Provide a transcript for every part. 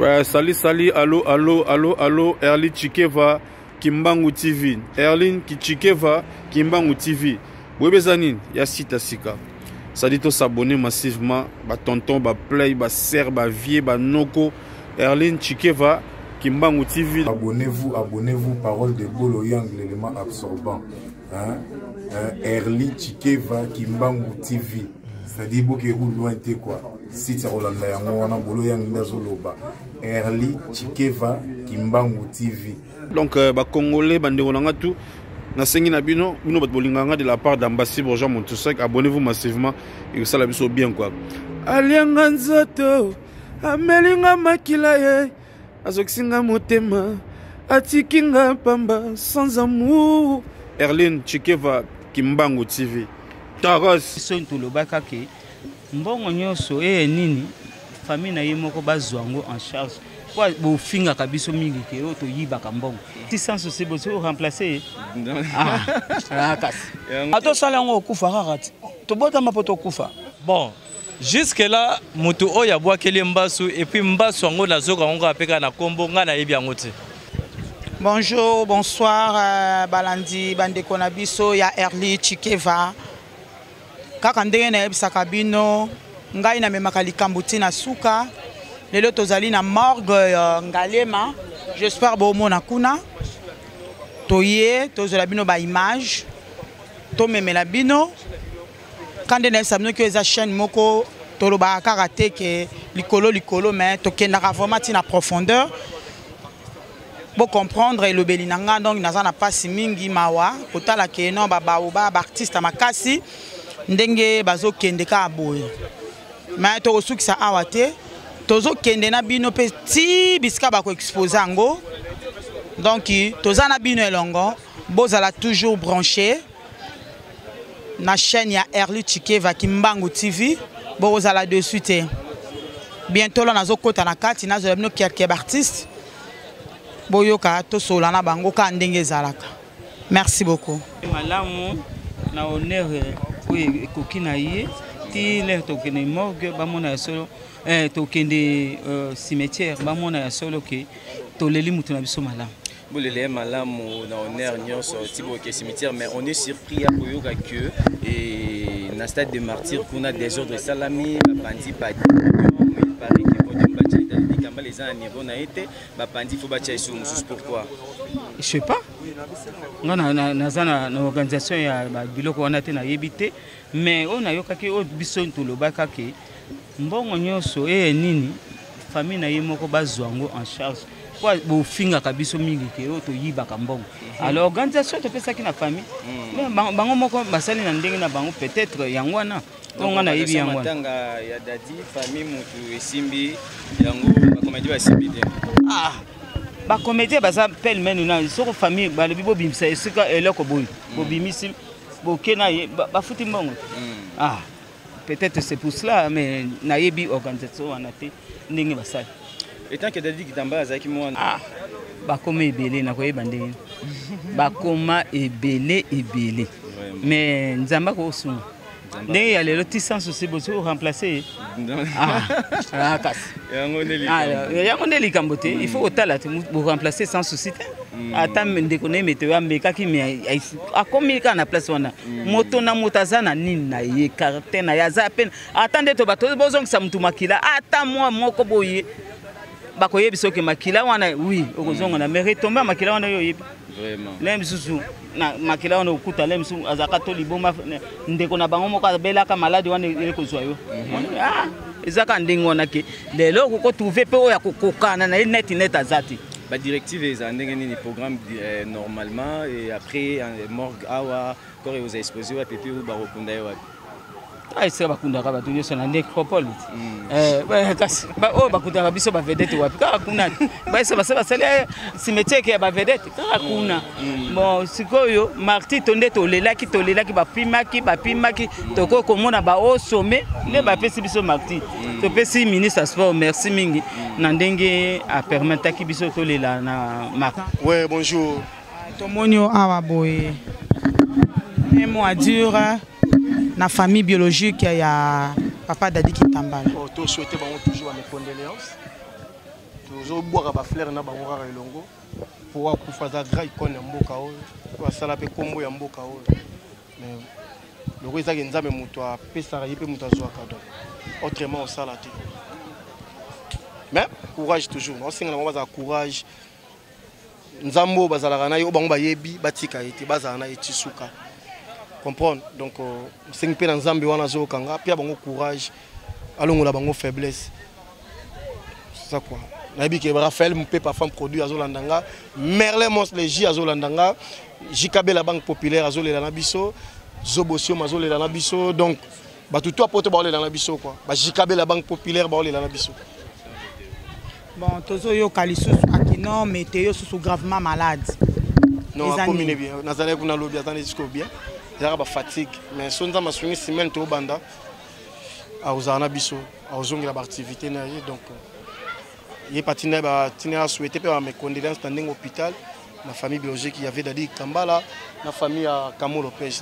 Ouais, salut, allo, Erli Chikeva, Kimbangu TV. Erlin Chikeva, Kimbangu TV. Webezanin, ya sita sika. Ça dit de s'abonner massivement, ba tonton, ba play, ba ser, ba vie, ba noko. Erlin Chikeva, Kimbangu TV. Abonnez-vous, parole de Bolo Yang, l'élément absorbant. Hein? Erli Chikeva, Kimbangu TV. C'est-à-dire que vous loin quoi. Si tu as Bolo Yang Ndazoloba. Erli Chikeva, Kimbangu TV. Donc, ba Congolais, bande tout. Na sengi na bino bat bolinganga de la part d'Ambassy Borja Montusek. Abonnez-vous massivement et ça la biso bien quoi. Alianga nzoto, amelinga makila ye, azoksinga motema, atikinga pamba sans amour. Erlin Chikeva, Kimbangu TV. Taros. Son to lobaka ke mbongo nyoso nini famille na ye moko bazwango en charge. Quoi bo finga kabiso mingi ke to yibaka mbongo. Ti sans aussi bo remplacer. Ato salango okufa kakati. To bota mapoto okufa. Bon, jusque là mutu oya bwa kele mbasu et puis mbasu ngo nazoka ngo apeka na kombo nga na yebi yango te. Bonjour, bonsoir balandi bandeko na biso ya Erli Chikeva. Kaka ndenge na yebisaka bino ngai na memaka likambo tina suka. Lelo tozali na morgue Ngalema. J'espère bomona kuna. Toye tozola bino ba image. To memela bino. Kande na sabino ke eza chaîne moko toloba karate ke likolo mais tokendaka vraiment tina profondeur. Pour comprendre le belinanga donc naza na pasi mingi mawa kotala ke non ba artiste makasi ndenge bazo kende ka boye. Mais to osukisa awate tozo kende na bino petit biska ba ko exposer ngo. Donc toza na bino elongo bozala toujours branché na chaîne ya Erli Chikeva Kimbangu TV bozala dessus te. Bientôt là nazo kota na kati nazo bino quelques artistes boyoka to solana bango ka ndenge zalaka. Merci beaucoup. Malamu na honneur oui kokina ye ti le tokene morgue ba mona solo tokende cimetière ba mona solo ke toleli mutu na biso malamu. Bolele malamu na honneur nyonso tibo ke cimetière mais on est surpris à boyoka que et na stade de martyr kuna des ordres salami bandi pas paraît que les gens à niveau na été bapandi faut batia ici pourquoi je sais pas non na organisation ya biloko wana te na yebite mais on a yoka ke o biso to lobaka ke mbongo nyoso nini famille na ye moko bazwango en charge quoi bo finga kabiso mingi ke o to yibaka mbongo alors organisation to pesa ki na famille mais bango moko basali na ndenge na bango peut-être yango wana on a yebi yango tanga ya dadi famille mutu esimbi yango bakomédie basibide ba comédie baza pelle menu na soko famille ba le bibo bimisa esika eloko boy bo bimisi bo kena ba futi mbongo peut-être c'est pour cela mais na yebi organisation wana te ndenge basali etant que dadi kitamba azaki mwana ba koma ebele na koyeba ndenge ba koma ebele mais nzamba ko sunga ndenge ya lelo ti sans aussi boso remplacer yango ne likambo te il faut otala te bo remplacer sans souci te ata ndeko na meteo ambekaki mais akomika na place wana moto na motaza na nini na ye caractère na yaza peine attendez to bato bozongisa mutu makila ata moi moko boye bakoyebi soki makila wana oui okozonga na mais retomber makila wana yo yebi vraiment lem susu na makila wana okuta lem susu azaka to liboma ndeko na bango moko belaka malade wana ele kozwa yo ezaka ndenge wana ke lelo ko trouver pe oya kokokana na net azati ba directive eza ndenge nini programme normalement et après morgue awa corps aux exposés wa pepe ba rekunda yo c'est bakunda ka batu nyoso na necropole kasi bakunda biso ba vedette wapi ka kuna ba sala cimetière ke ba vedette ka kuna bon sikoyo marti tonde tolelaki bapimaki toko komona ba au sommet le ba pesi biso marti to pesi ministre sport merci mingi na ndenge a permettre ki biso tolela na marti. Ouais, bonjour. Tomonio awa boye un mois dur na famille biologique ya papa Dadi Kitambala. Tout souhaiter toujours mes condoléances. toujours boire ba fleur na bango kaka elongo pour akufa za gra icône ya mboka oyo to asala pe kombo ya mboka oyo mais loko ezaki nzambe moto apesaka ye mpe moto azwaka donc autrement osala te mais courage toujours osenga nango bazala courage nzambe oyo bazalaka na ye oyo bango bayebi batika ye te bazala na ye ti suka comprendre donc osengi mpe na nzambe wana azokanga mpe ya bango courage alongola bango faiblesse c'est ça quoi nayebi ke Raphaël Mpepa femme produit azolandanga Merlin Mons le J azolandanga JKB la banque populaire azolela na biso Zobosio azolela na biso donc batu to apoto baolela na biso quoi ba JKB la banque populaire baolela na biso bon tozo yo kalisusu akino météo sous gravement malade non a combiné bien nazale kuna lobby atane jusqu'au bien ya ba fatigue mais sonza masuni semaine to banda a uzana biso a uzongira ba activité na ye donc il a souhaité mes condoléances dans l'hôpital, ma famille biologique, il y avait Dadi Kambala, ma famille à Kamo Lopez.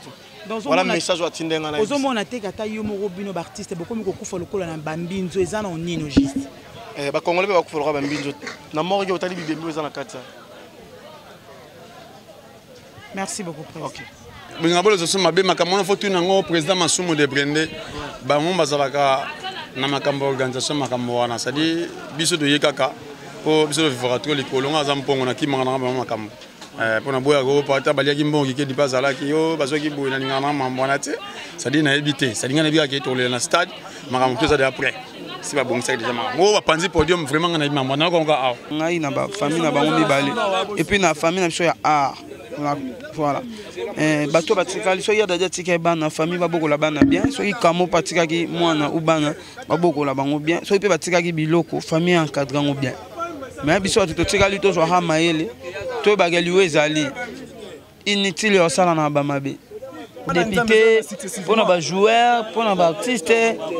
Voilà le message à Tindengana. Aux hommes, on a été à Yomorobino Baptiste, beaucoup de coups pour le Bambinzo, et en Nino juste. Eh, bah, Congolais, va couper le Bambinzo. Na mort, il y a Tali Bibembo, ils en a 4. Merci beaucoup, président. Ok. Bingabolo, je suis ma belle, ma camarade, faut une anglo, président Massoumou de Brende, bah, mon bazalaka. Na makambo organisation makambo wana sadi biso de yekaka po biso de vivre trop likolo nga zampongo na kimanga na makambo pona boya go pata balia kimbongi ke dipazala ki yo bazoki boya na ngana mambo na te sadi na ebité sadi ngana bia ke tole na stade makambo toza de après si ba bongisa déjà makambo ba panzi podium vraiment na mambo na ko nga ngai na ba famille na bango mibale et puis na famille na biso ya art voilà bato batikali so ya dadia tika bana famille babokola bana bien so ikamo patikaki mwana ou bana babokola bango bien so pe batikaki biloko famille encadrango bien mais biso to tikali to so ha mayele to bagali wezali inutile osala na ba mabe député pour nos joueurs pour nos artistes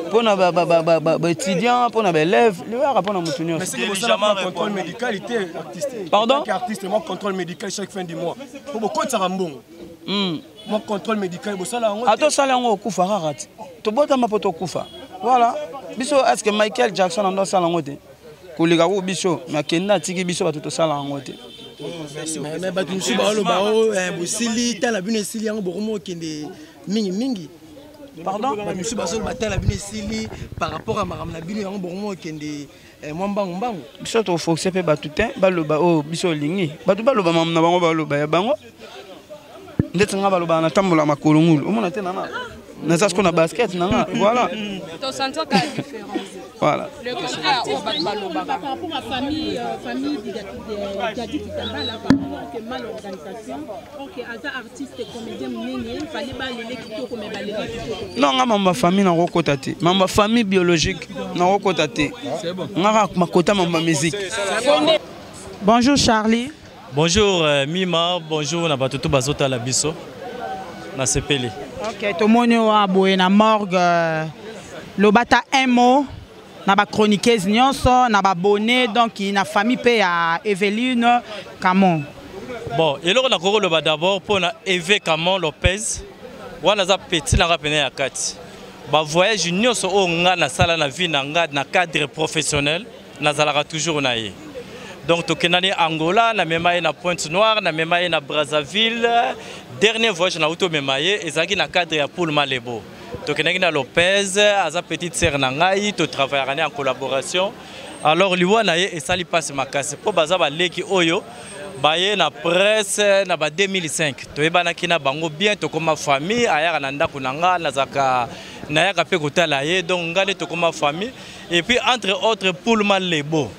pour nos étudiants pour nos élèves le voir pour nos moutonniers mais c'est le contrôle médical était artiste pardon artiste moi contrôle médical chaque fin du mois pour beaucoup de sarambon mon contrôle médical ato sala ngo kufa rarati to bota mapoto kufa voilà biso est-ce que Michael Jackson ando sala ngote kolika ko biso makenda tiki biso bato to sala ngote mais bato musu baolo bao bosili tala bino esili yango bokomo kende mingi pardon bato musu bazolo batala bino esili par rapport à makamna bino yango bokomo kende mwambango biso to foxe pe bato te baloba o biso lingi bato baloba mamna bango baloba ya bango ndetse nga baloba na tambola makolo ngulu omona te nana naza ko na basket nanga voilà to sento ka différence voilà le contrat au baloba par rapport à famille Dadi Kitambala par rapport que mal organisation OK aza artiste comédien nene fallait ba lele kitoko mais ba lele kitoko non nga mamba famille na kokota te mamba famille biologique na kokota te nga makota mamba musique. Bonjour Charlie. Bonjour Mima, bonjour na batutu bazota la biso na sepeli. OK, to monyo aboye na morgue lobata un mot na ba chroniqueuse nyonso na ba bonnet donc na famille pe ya Evelyne Camon. Bon, eloko na koko loba d'abord pour na Eve Camon Lopez wana za petit na rapene ya kati. Ba voyage nyonso o nga na sala na vie na nga na cadre professionnel na zalaka toujours na ye. Donc tokenani Angola na memaye na Pointe-Noire na memaye na Brazzaville dernier voyage na auto memaye ezaki na cadre ya Paul Malebo tokenaki na Lopez aza petite sœur na ngai to travailler en collaboration alors liwa na ye esali passe makasi po baza baleki oyo baye na presse na ba 2005 toyebanaki na bango bien tokoma famille ayaka na ndako na nga nazaka nayaka pe kotala ye donc ngale tokoma famille et puis entre autres Paul Malebo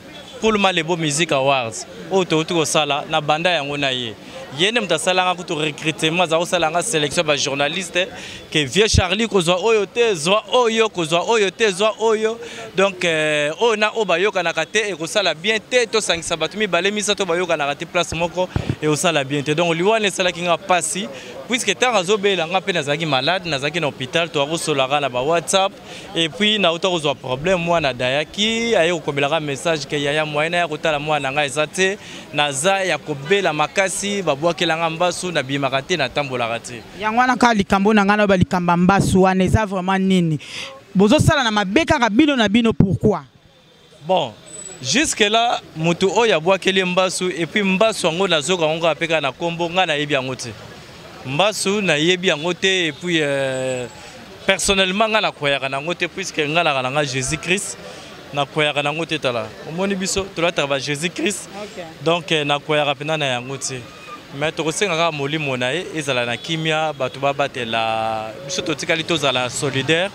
pour le Music Awards au sala na banda yango na ye yene mtasala nga kuto recrutement za osala nga sélection ba journaliste que vieux Charlie kozwa oyo te zwa oyo kozwa oyo te zwa oyo donc ona obayoka na kate e kosala bien te to sangisa batumi balemisa to bayoka na kate place moko et osala bien te donc liwane sala kinga pasi puisque tant azobela nga pe nazaki malade nazaki na hôpital to akosolaka na ba WhatsApp et puis na auto kozwa problème moi na dayaki aye kokomelaka message que yaya moyena ya kotala mwana nga ezate naza ya kobela makasi babwakelanga mbasu na bimaka te na tambolaka te yango wana ka likambo na ngana ba likamba mbasu wana eza vraiment nini bozosala na mabe kaka bino na bino pourquoi Bon, jusque-là, Moutou Oya Boakeli Mbassou, et puis Mbassou Ango Nazoka Ango Apeka na Kombo, Ngana Yebi Angote. Mbassou na Yebi Angote, et puis personnellement, Ngana Koyaka Nangote, puisque Ngana Nanga Jésus-Christ, na Koyaka Nangote Tala. Au Monibiso, tu l'as travaillé Jésus-Christ, donc na Koyaka Pena na Yangote. Mais tu sais que Moli Monae, ils ont la kimia, Batouba Batela, surtout Tikalito Zala solidaire.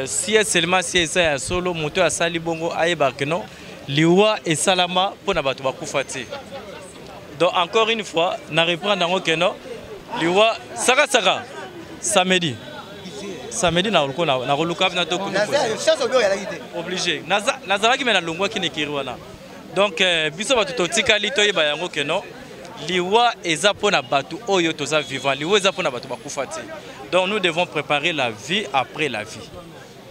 Si seulement si c'est solo moto à Sali Bongo Aïbarkeno, Liwa et Salama pour Nabatouba Koufati. Donc encore une fois, na reprendre dans Okeno, Liwa Saka Saka, samedi. Samedi na roluka na to obligé. Nazara qui mena longwa qui ne kiriwana. Donc biso batuto Tikalito yeba yango keno. Liwa eza pona batu oyo toza vivant, liwa eza pona batu bakufati. Donc nous devons préparer la vie après la vie.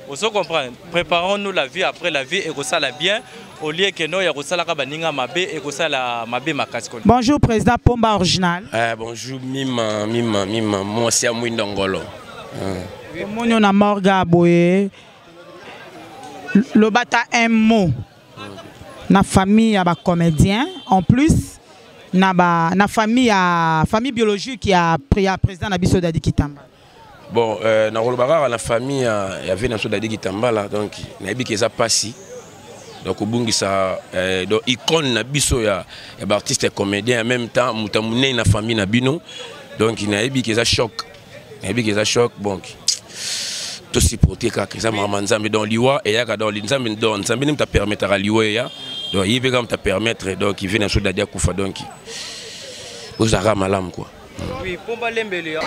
Vous comprenez? Préparons-nous la vie après la vie et que ça la bien au lieu que nous ya ça la baninga mabe et que ça la mabe makasi. Bonjour président Pomba original. Bonjour Mima moi c'est Mwindo Ngolo. Monyo na morga boye. Le bata un mot. Na famille ya ba comédien en plus. Na famille biologique qui a pris à président Nabiso Dadi Kitamba. Bon, na Rolobara la famille y avait Nabiso Dadi Kitamba là donc nabi que ça passi. Donc au bungi ça donc icône Nabiso ya artiste et comédien en même temps mutamune na famille na bino donc nabi que ça choc. Nabi que ça choc bon. Tout si protéger que ça mamanzambe dans liwa et ya dans l'inzambe dans nzambe ne t'a permettre à liwa ya. Donc il va te permettre donc il vient à Soudadia Koufa donc vous avez malam quoi. Oui, pour Balembele.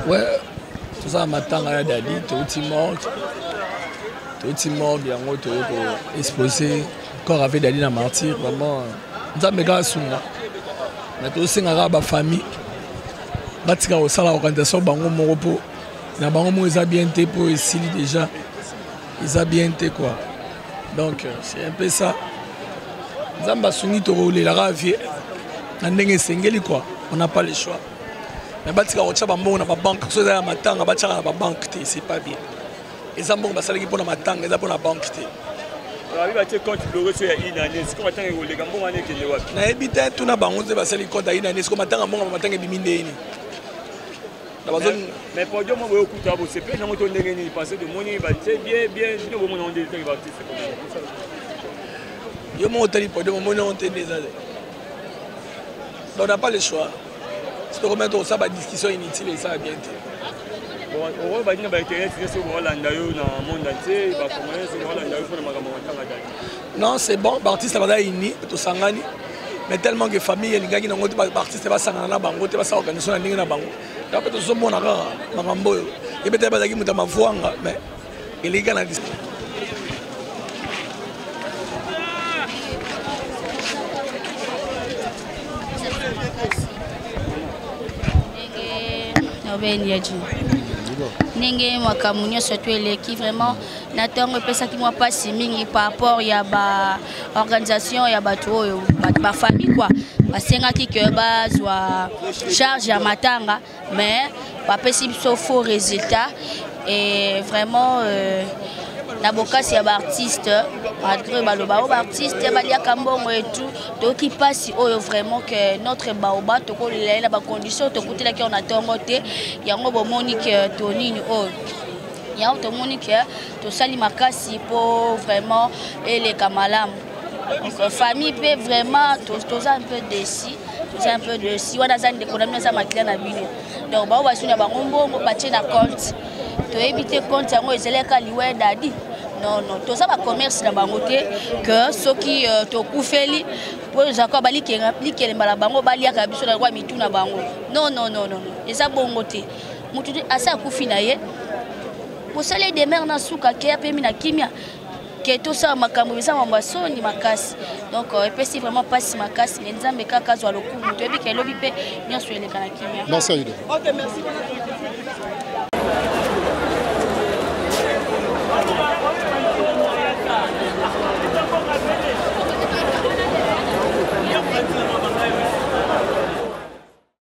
Ouais, tout ça m'attend à Dadi, tout le monde, il y a un autre exposé, encore avec Dadi dans Martyr, vraiment, nous avons gars sunga. Mais tout ça, c'est famille. Batika au salaire organisation bango moropo. Na bango mo ils a bien été pour ici déjà. Ils a bien été quoi. Donc c'est un peu ça. Zamba suni to rouler la ravie. Na ndenge sengeli quoi. On n'a pas le choix. Mais batika au tchaba mo na ba banque so za matanga batika na ba banque té c'est pas bien. Et zambo ba salaki pour na matanga za pour na banque té. Alors il va te compte le reçu ya inane. Ce qu'on attend les gambo wane ke le wapi. Na ebita tout na bango ze ba sali compte ya inane ce qu'on matanga mo matanga bimindeni. Mais pour Dieu, moi, c'est pas un peu de passer de monnaie, c'est bien, je vais vous demander je monte pour Dieu, on est des années. On n'a pas le choix. Si tu remets ça, la discussion inutile et ça a bien été. On va dire que Internet, c'est ce qu'on a dans le monde entier, non, c'est bon, l'artiste va uni, tout sangani. Mais tellement que famille, les gars qui n'ont pas artiste, va s'angana bango, va s'organiser na ninga na bango. Après tout ça, mon ara, marambo, et peut-être pas qui m'a voix, mais il est gars na discussion. Ningué makambo nyonso to eleki vraiment na ntango epesaki mwa mpasi mingi par rapport ya baorganisation ya bato oyo bafamille quoi basengaki ke bazwa charge ya matanga mais bapesi biso faux résultat et vraiment na bokasi ya baartiste malgré baloba o baartiste baliaka mbongo et tout toki mpasi oyo vraiment que notre baoba tokolela na bacondition tokutelaki on atongo te yango bomoni ke tonini oyo yango tomoni ke tosali makasi po vraiment eleka malamu. Donc famille peut vraiment toza un peu déçu, toza un peu déçu wana za ndeko na misa maklia na bino donc ba ba sunya bango mbongo batie na compte to éviter compte yango ezeleka liwe dadi. Non, non, tout ça va commerce dans bangoté que ceux qui te coufeli pour Jacob bali qui les malabango bali aka biso na roi mitu na bango. Non, non, non, non. Et ça bongoté. Mutu asa kufi na ye. Pour ça les demeures na suka ke apemi na kimia. Que tout ça makambo bisa mambaso ni makasi. Donc epesi vraiment passe makasi les nzambe kaka zo loku mutu ebi ke lobi pe nyoso ele kana kimia. Non ça y est. OK, merci.